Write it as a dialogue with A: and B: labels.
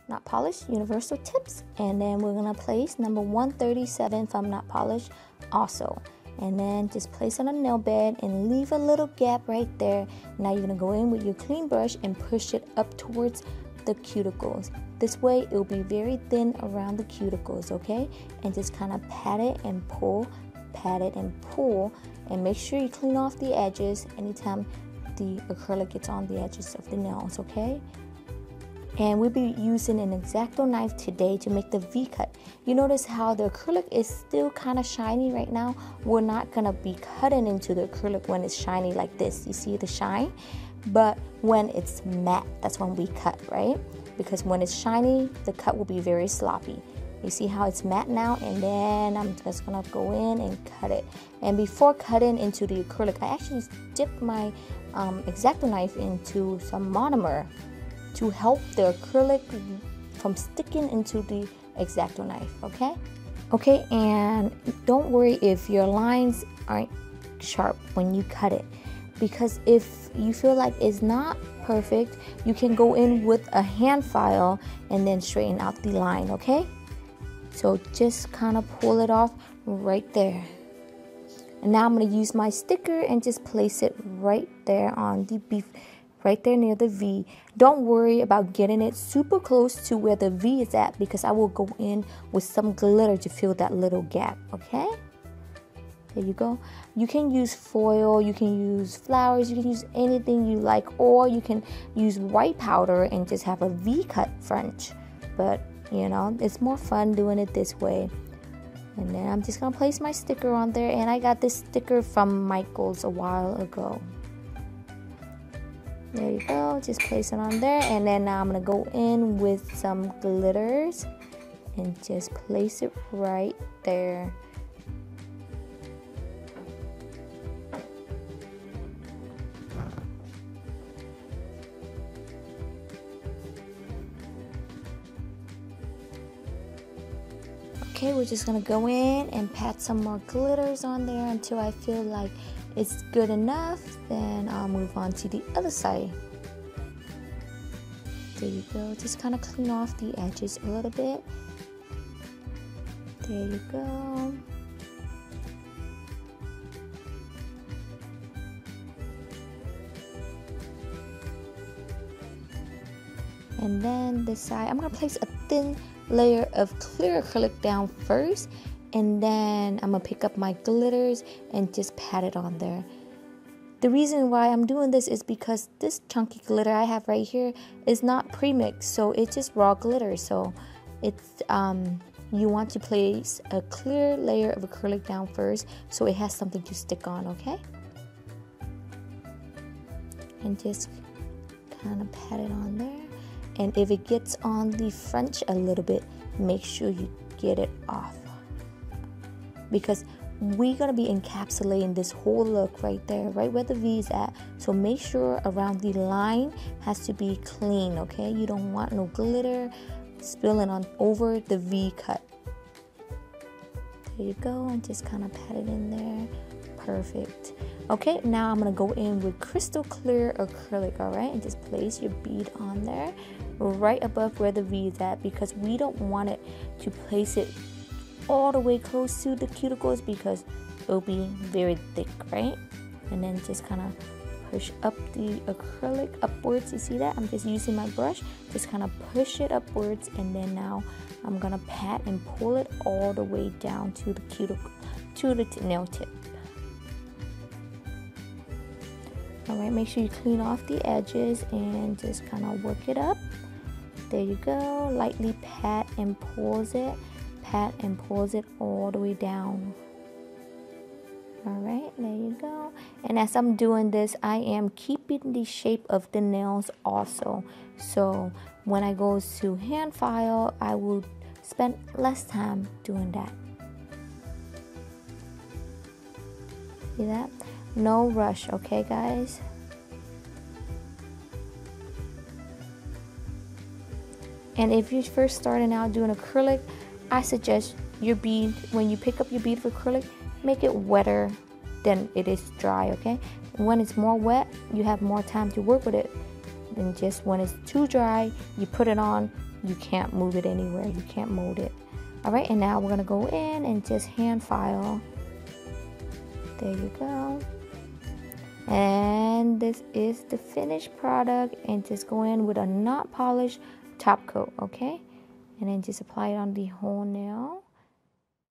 A: Notpolish universal tips, and then we're gonna place number 137 from Notpolish also, and then just place on a nail bed and leave a little gap right there. Now you're gonna go in with your clean brush and push it up towards the cuticles. This way it will be very thin around the cuticles, okay? And just kind of pat it and pull, pat it and pull, and make sure you clean off the edges anytime the acrylic gets on the edges of the nails, okay? And we'll be using an X-Acto knife today to make the V cut. You notice how the acrylic is still kind of shiny right now? We're not gonna be cutting into the acrylic when it's shiny like this. You see the shine? But when it's matte, that's when we cut, right? Because when it's shiny, the cut will be very sloppy. You see how it's matte now? And then I'm just gonna go in and cut it. And before cutting into the acrylic, I actually dipped my X-Acto knife into some monomer to help the acrylic from sticking into the X-Acto knife, okay? Okay, and don't worry if your lines aren't sharp when you cut it, because if you feel like it's not perfect, you can go in with a hand file and then straighten out the line, okay? So just kind of pull it off right there. And now I'm going to use my sticker and just place it right there on the beef, right there near the V. Don't worry about getting it super close to where the V is at, because I will go in with some glitter to fill that little gap, okay? There you go. You can use foil, you can use flowers, you can use anything you like, or you can use white powder and just have a V cut French. But you know, it's more fun doing it this way. And then I'm just gonna place my sticker on there, and I got this sticker from Michael's a while ago. There you go, just place it on there, and then now I'm gonna go in with some glitters and just place it right there. Okay, we're just gonna go in and pat some more glitters on there until I feel like it's good enough. Then I'll move on to the other side. There you go. Just kind of clean off the edges a little bit. There you go. And then this side, I'm gonna place a thin layer of clear acrylic down first, and then I'm gonna pick up my glitters and just pat it on there. The reason why I'm doing this is because this chunky glitter I have right here is not pre-mixed, so it's just raw glitter. So it's you want to place a clear layer of acrylic down first so it has something to stick on, okay? And just kind of pat it on there. And if it gets on the French a little bit, make sure you get it off, because we're gonna be encapsulating this whole look right there, right where the V is at. So make sure around the line has to be clean, okay? You don't want no glitter spilling on over the V cut. There you go, and just kind of pat it in there. Perfect. Okay, now I'm gonna go in with crystal clear acrylic, all right? And just place your bead on there right above where the V is at, because we don't want it to place it all the way close to the cuticles because it'll be very thick, right? And then just kind of push up the acrylic upwards. You see that? I'm just using my brush, just kind of push it upwards, and then now I'm gonna pat and pull it all the way down to the cuticle, to the nail tip. Alright, make sure you clean off the edges and just kind of work it up. There you go. Lightly pat and pulls it. Pat and pulls it all the way down. Alright, there you go. And as I'm doing this, I am keeping the shape of the nails also. So when I go to hand file, I will spend less time doing that. See that? No rush, okay guys? And if you're first starting out doing acrylic, I suggest your bead, when you pick up your bead of acrylic, make it wetter than it is dry, okay? And when it's more wet, you have more time to work with it. and just when it's too dry, you put it on. You can't move it anywhere. You can't mold it. All right, and now we're gonna go in and just hand file. There you go. And this is the finished product, and just go in with a not polished top coat, okay? And then just apply it on the whole nail.